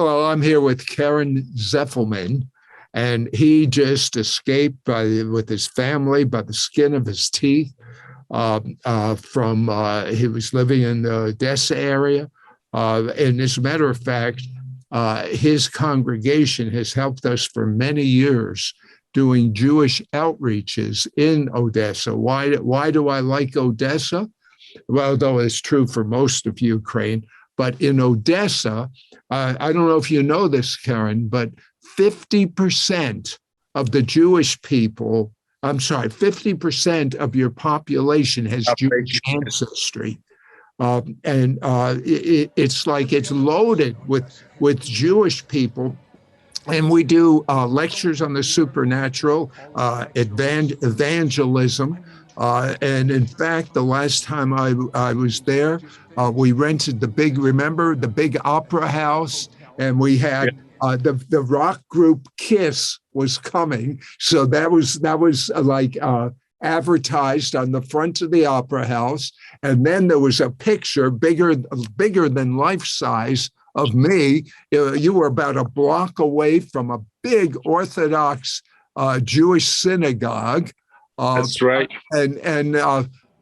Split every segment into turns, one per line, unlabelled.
well, I'm here with Karen Zelfimein, and he just escaped with his family by the skin of his teeth from he was living in the Odessa area. And as a matter of fact, his congregation has helped us for many years doing Jewish outreaches in Odessa. Why do I like Odessa? Well, though it's true for most of Ukraine, but in Odessa, I don't know if you know this, Karen, but 50% of the Jewish people, I'm sorry, 50% of your population has Jewish ancestry. It's like it's loaded with Jewish people. And we do lectures on the supernatural, evangelism. And in fact, the last time I was there, we rented the big opera house, and we had the rock group Kiss was coming. So that was like advertised on the front of the opera house. And then there was a picture bigger than life size of me. You were about a block away from a big Orthodox Jewish synagogue.
That's right.
And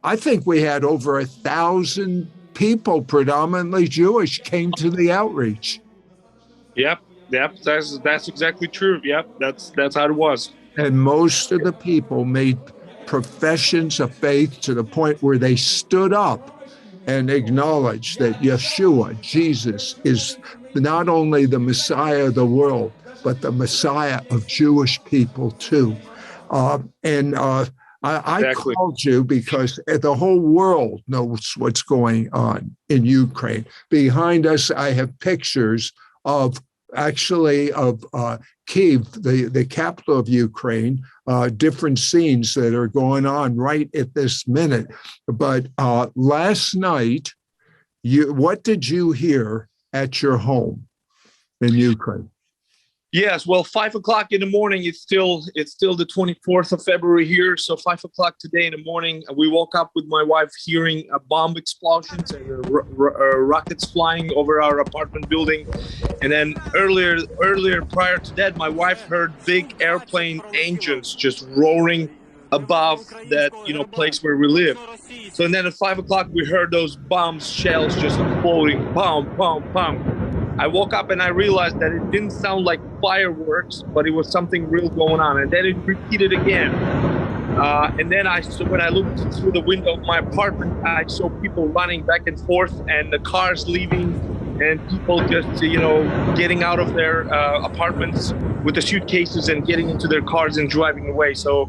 I think we had over 1,000 people, predominantly Jewish, came to the outreach.
Yep. That's exactly true. Yep, that's how it was.
And most of the people made professions of faith to the point where they stood up and acknowledged that Yeshua, Jesus, is not only the Messiah of the world, but the Messiah of Jewish people too. I called you because the whole world knows what's going on in Ukraine. Behind us, I have pictures of Kyiv, the capital of Ukraine, different scenes that are going on right at this minute. But last night, what did you hear at your home in Ukraine?
Yes, well, 5 o'clock in the morning. It's still the 24th of February here. So 5 o'clock today in the morning, we woke up with my wife hearing bomb explosions and rockets flying over our apartment building. And then earlier prior to that, my wife heard big airplane engines just roaring above that place where we live. So and then at 5 o'clock, we heard those bombs, shells just exploding, boom, boom, boom. I woke up and I realized that it didn't sound like fireworks, but it was something real going on. And then it repeated again. And then when I looked through the window of my apartment, I saw people running back and forth, and the cars leaving, and people just, getting out of their apartments with the suitcases and getting into their cars and driving away. So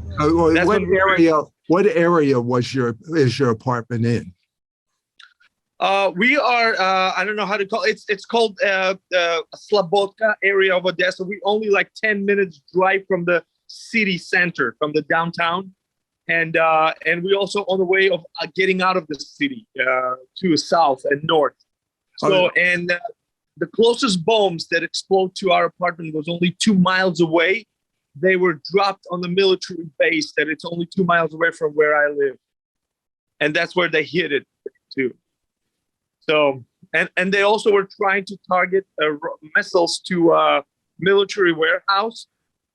what area is your apartment in?
We are, I don't know how to call it. It's called Slabotka area of Odessa. We only like 10 minutes drive from the city center, from the downtown. And we also on the way of getting out of the city to south and north. So, the closest bombs that explode to our apartment was only 2 miles away. They were dropped on the military base that it's only 2 miles away from where I live. And that's where they hit it too. So, and they also were trying to target missiles to a military warehouse,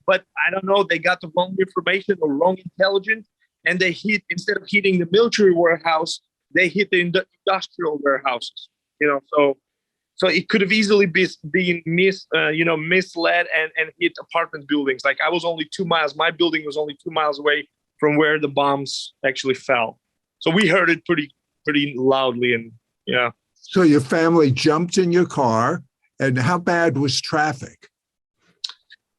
but I don't know, they got the wrong information or wrong intelligence, and they hit, instead of hitting the military warehouse, they hit the industrial warehouses. So it could have easily been misled and hit apartment buildings. Like I was only 2 miles, my building was only 2 miles away from where the bombs actually fell. So we heard it pretty loudly, and yeah.
So your family jumped in your car, and how bad was traffic?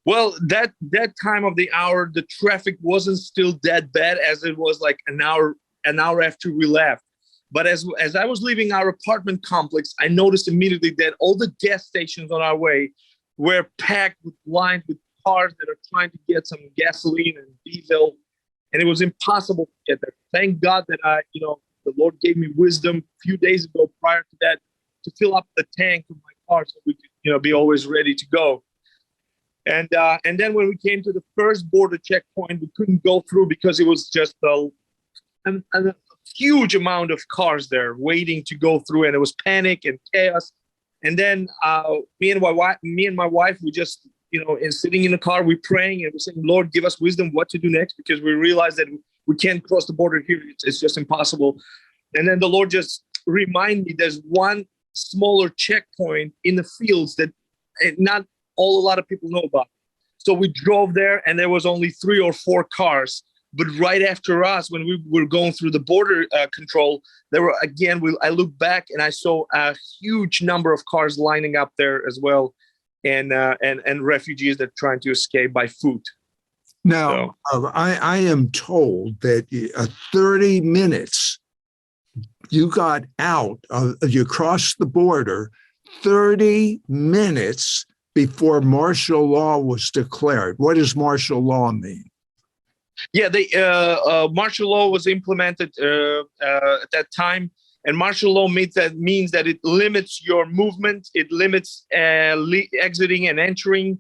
Well, that time of the hour, the traffic wasn't still that bad as it was like an hour after we left. But as I was leaving our apartment complex, I noticed immediately that all the gas stations on our way were packed with lines with cars that are trying to get some gasoline and diesel, and it was impossible to get there. Thank God that the Lord gave me wisdom a few days ago prior to that to fill up the tank of my car so we could, be always ready to go. And then when we came to the first border checkpoint, we couldn't go through because it was just a huge amount of cars there waiting to go through, and it was panic and chaos. And then me and my wife, we just, and sitting in the car, we're praying and we're saying, Lord, give us wisdom what to do next, because we realize that we can't cross the border here. It's just impossible. And then the Lord just remind me there's one smaller checkpoint in the fields that not a lot of people know about. So we drove there and there was only 3 or 4 cars. But right after us, when we were going through the border control, there were, again, I looked back and I saw a huge number of cars lining up there as well, and refugees that are trying to escape by foot.
Now, I am told that 30 minutes you got out, you crossed the border 30 minutes before martial law was declared. What does martial law mean?
Yeah, martial law was implemented at that time, and martial law means that it limits your movement, it limits exiting and entering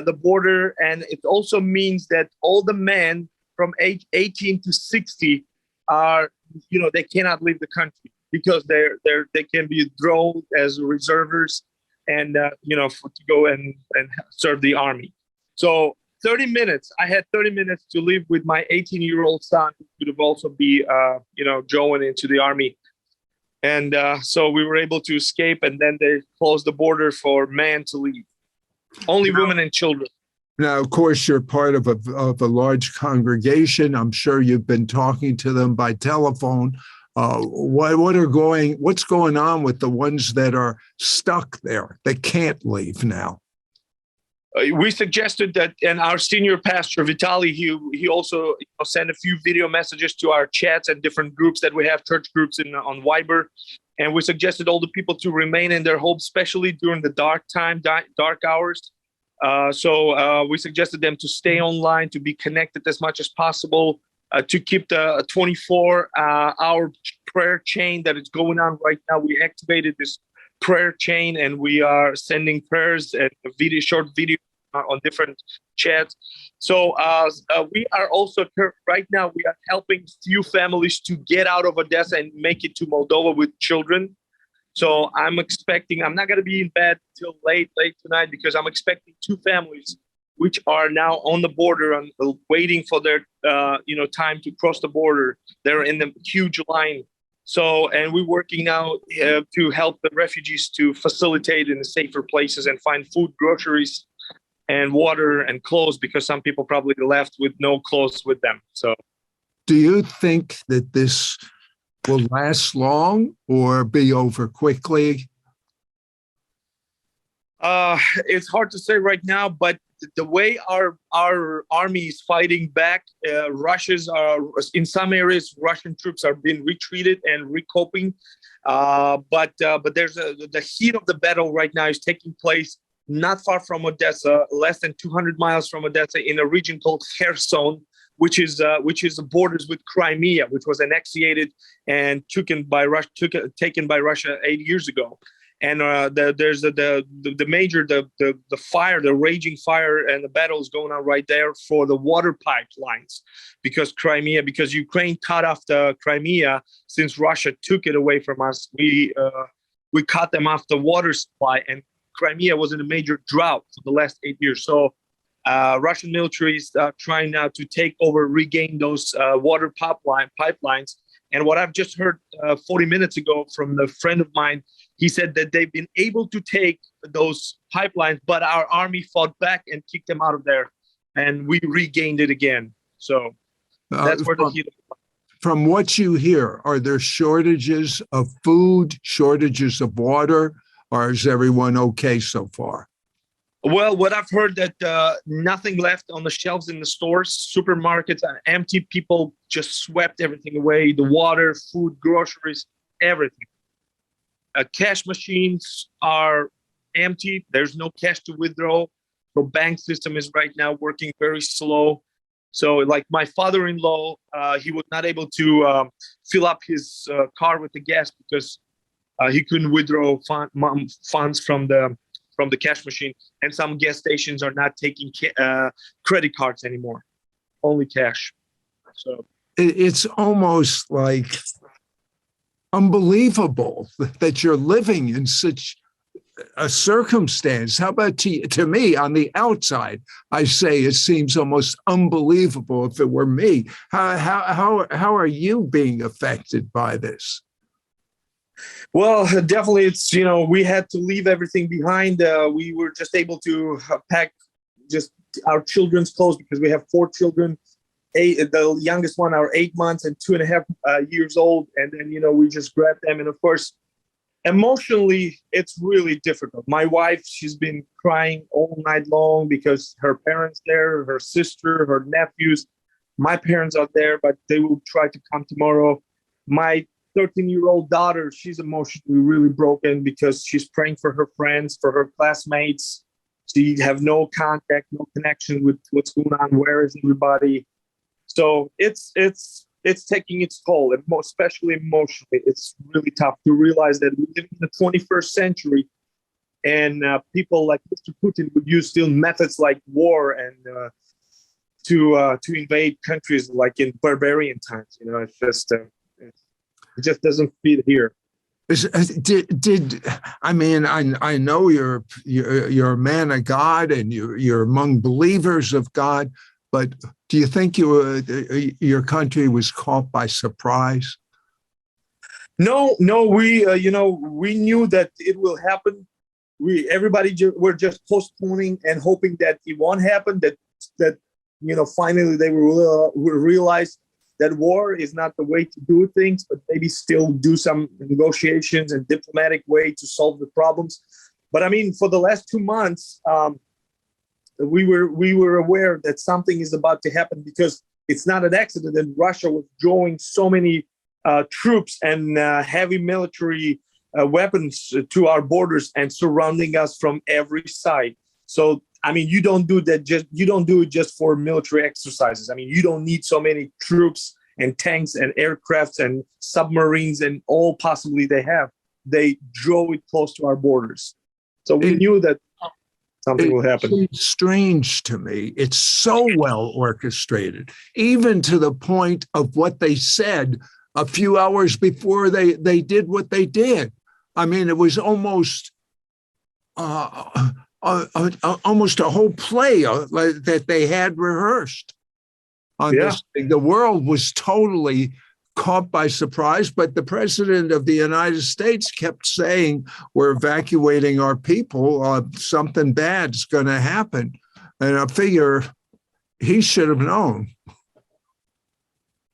the border, and it also means that all the men from age 18 to 60 are, they cannot leave the country because they can be thrown as reservists and to go and serve the army. So 30 minutes. I had 30 minutes to live with my 18-year-old son, who could have also be, going into the army. And so we were able to escape, and then they closed the border for men to leave. Only women and children.
Now, of course, you're part of a large congregation. I'm sure you've been talking to them by telephone. What's going on with the ones that are stuck there, that can't leave now?
We suggested that, and our senior pastor, Vitaly, he also sent a few video messages to our chats and different groups that we have, church groups on Viber. And we suggested all the people to remain in their homes, especially during the dark hours. So we suggested them to stay online, to be connected as much as possible, to keep the 24-hour prayer chain that is going on right now. We activated this prayer chain, and we are sending prayers and short video on different chats. So we are also right now, we are helping few families to get out of Odessa and make it to Moldova with children. So I'm not going to be in bed till late tonight, because I'm expecting 2 families which are now on the border and waiting for their time to cross the border. They're in the huge line. So, and we're working now to help the refugees to facilitate in the safer places and find food, groceries, and water and clothes, because some people probably left with no clothes with them. So,
do you think that this will last long or be over quickly?
It's hard to say right now, but the way our army is fighting back, in some areas, Russian troops are being retreated and recoping. But there's the heat of the battle right now is taking place not far from Odessa, less than 200 miles from Odessa, in a region called Kherson, which is the borders with Crimea, which was annexated and taken by Russia 8 years ago. And there's the raging fire, and the battle is going on right there for the water pipelines, because Ukraine cut off the Crimea since Russia took it away from us. We cut them off the water supply, and Crimea was in a major drought for the last 8 years. So Russian military is trying now to regain those water pipelines. And what I've just heard 40 minutes ago from a friend of mine, he said that they've been able to take those pipelines, but our army fought back and kicked them out of there, and we regained it again. So that's where the heat.
From what you hear, are there shortages of food, shortages of water, or is everyone okay so far?
Well, what I've heard that nothing left on the shelves in the stores, supermarkets are empty. People just swept everything away: the water, food, groceries, everything. Cash machines are empty. There's no cash to withdraw. The bank system is right now working very slow. So, like my father-in-law, he was not able to fill up his car with the gas because he couldn't withdraw funds from the cash machine. And some gas stations are not taking credit cards anymore, only cash. So
it's almost like unbelievable that you're living in such a circumstance. How about to me on the outside? I say it seems almost unbelievable if it were me. How are you being affected by this?
Well, definitely, it's we had to leave everything behind. We were just able to pack just our children's clothes because we have 4 children. The youngest one are 8 months and 2.5 years old, and then we just grabbed them. And of course, emotionally, it's really difficult. My wife, she's been crying all night long because her parents there, her sister, her nephews. My parents are there, but they will try to come tomorrow. My 13-year-old daughter, she's emotionally really broken because she's praying for her friends, for her classmates. She have no contact, no connection with what's going on. Where is everybody? So it's taking its toll, and especially emotionally. It's really tough to realize that we live in the 21st century, and people like Mr. Putin would use still methods like war and to invade countries like in barbarian times. It just doesn't fit here.
I mean, I know you're a man of God and you're among believers of God, but do you think your country was caught by surprise?
No, we knew that it will happen. Everybody were just postponing and hoping that it won't happen. That finally they will realize that war is not the way to do things, but maybe still do some negotiations and diplomatic way to solve the problems. But I mean, for the last 2 months, we were aware that something is about to happen because it's not an accident that Russia was drawing so many troops and heavy military weapons to our borders and surrounding us from every side. So I mean, you don't do it just for military exercises. I mean, you don't need so many troops and tanks and aircrafts and submarines and all possibly they have. They drove it close to our borders. So we knew that something will happen.
It's strange to me. It's so well orchestrated, even to the point of what they said a few hours before they did what they did. I mean, it was almost almost a whole play that they had rehearsed on this thing. The world was totally caught by surprise, but the president of the United States kept saying, we're evacuating our people, something bad's going to happen. And I figure he should have known.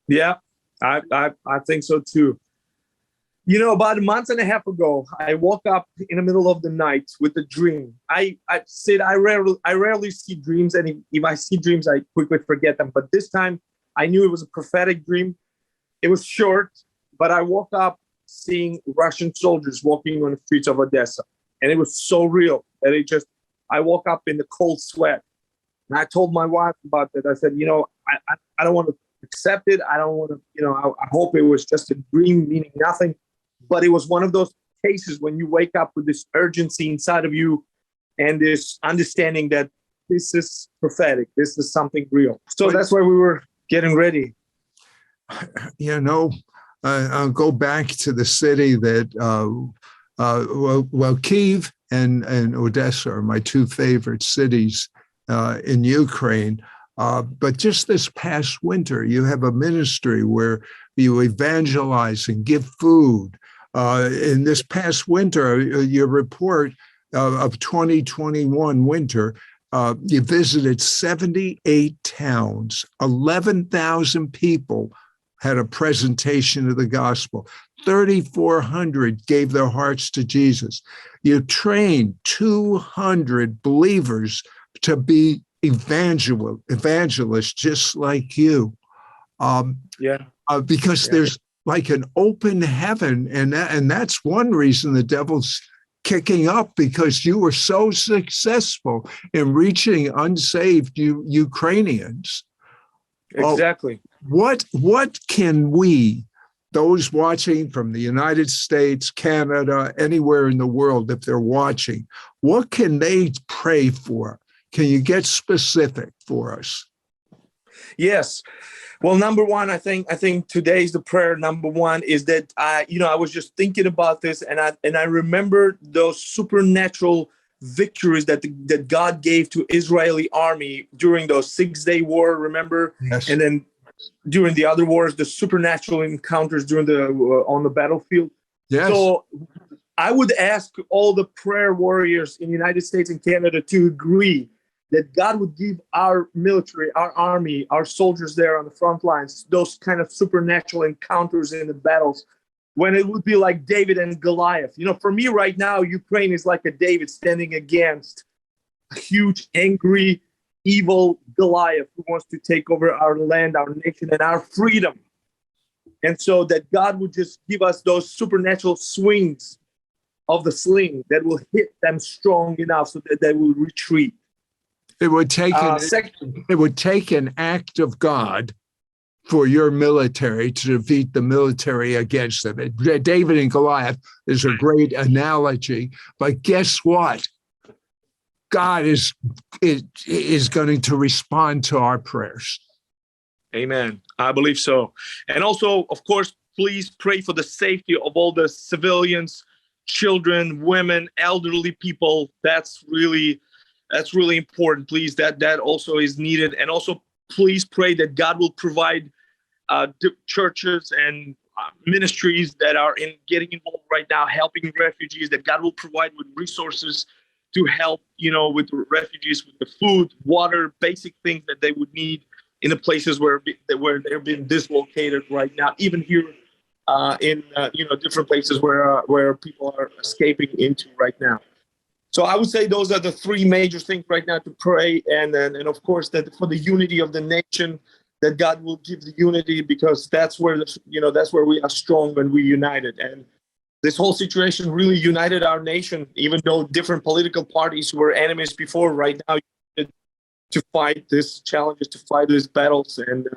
Yeah, I think so too. About a month and a half ago, I woke up in the middle of the night with a dream. I rarely see dreams, and if I see dreams, I quickly forget them. But this time, I knew it was a prophetic dream. It was short, but I woke up seeing Russian soldiers walking on the streets of Odessa, and it was so real that I woke up in the cold sweat. And I told my wife about that. I said, I don't want to accept it. I don't want to, I hope it was just a dream, meaning nothing. But it was one of those cases when you wake up with this urgency inside of you and this understanding that this is prophetic. This is something real. So that's why we were getting ready.
I'll go back to the city that, Kyiv and Odessa are my two favorite cities in Ukraine. But just this past winter, you have a ministry where you evangelize and give food. In this past winter, your report of 2021 winter, you visited 78 towns, 11,000 people had a presentation of the gospel. 3,400 gave their hearts to Jesus. You trained 200 believers to be evangelists just like you. Because there's like an open heaven, and that's one reason the devil's kicking up, because you were so successful in reaching unsaved Ukrainians.
Exactly.
What can we, those watching from the United States, Canada, anywhere in the world, if they're watching, what can they pray for? Can you get specific for us?
Yes. Well, number one, I think today's the prayer. Number one is that I was just thinking about this, and I remember those supernatural victories that God gave to Israeli army during those 6-day war. Remember,
Yes.
and then during the other wars, the supernatural encounters during the on the battlefield.
Yes.
So I would ask all the prayer warriors in the United States and Canada to agree that God would give our military, our army, our soldiers there on the front lines, those kind of supernatural encounters in the battles, when it would be like David and Goliath. For me right now, Ukraine is like a David standing against a huge, angry, evil Goliath who wants to take over our land, our nation, and our freedom. And so that God would just give us those supernatural swings of the sling that will hit them strong enough so that they will retreat.
It would take an act of God for your military to defeat the military against them. David and Goliath is a great analogy, but guess what? God is going to respond to our prayers.
Amen. I believe so. And also, of course, please pray for the safety of all the civilians, children, women, elderly people. That's really important. Please, that also is needed. And also, please pray that God will provide churches and ministries that are getting involved right now, helping refugees, that God will provide with resources to help, with the refugees, with the food, water, basic things that they would need in the places where they're being dislocated right now, even here in different places where people are escaping into right now. So I would say those are the three major things right now to pray, and of course that for the unity of the nation, that God will give the unity, because that's where that's where we are strong when we united. And this whole situation really united our nation, even though different political parties who were enemies before, right now to fight these challenges, to fight these battles, and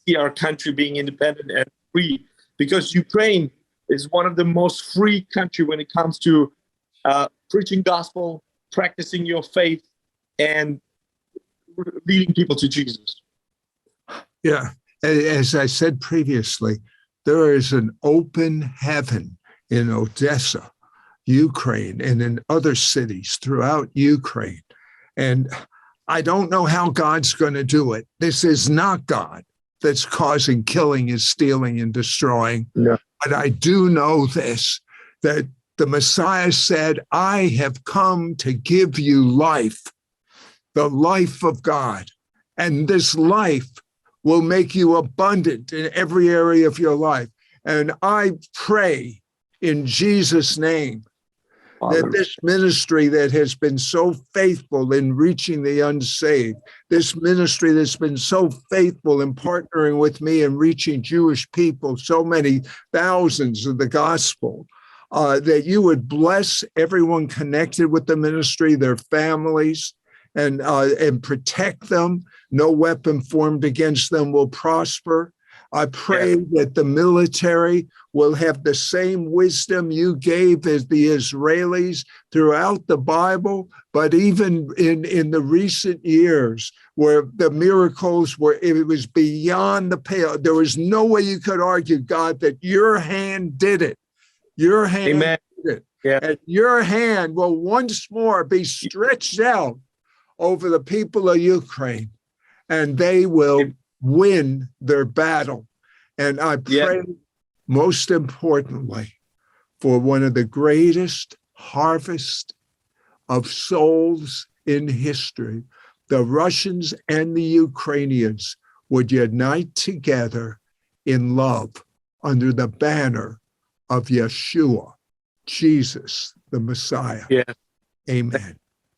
see our country being independent and free. Because Ukraine is one of the most free country when it comes to preaching gospel, practicing your faith, and leading people to Jesus.
Yeah. As I said previously, there is an open heaven in Odessa, Ukraine, and in other cities throughout Ukraine. And I don't know how God's going to do it. This is not God that's causing killing and stealing and destroying.
No.
But I do know this, that the Messiah said, I have come to give you life, the life of God. And this life will make you abundant in every area of your life. And I pray in Jesus' name that this ministry that has been so faithful in reaching the unsaved, this ministry that's been so faithful in partnering with me and reaching Jewish people, so many thousands of the gospel, that you would bless everyone connected with the ministry, their families, and protect them. No weapon formed against them will prosper. I pray that the military will have the same wisdom you gave as the Israelis throughout the Bible, but even in the recent years where the miracles it was beyond the pale. There was no way you could argue, God, that your hand did it. Your hand
Amen.
did it.
Yeah.
And your hand will once more be stretched out over the people of Ukraine, and they will win their battle. And I pray, most importantly, for one of the greatest harvests of souls in history. The Russians and the Ukrainians would unite together in love under the banner of Yeshua, Jesus, the Messiah.
Yeah.
Amen.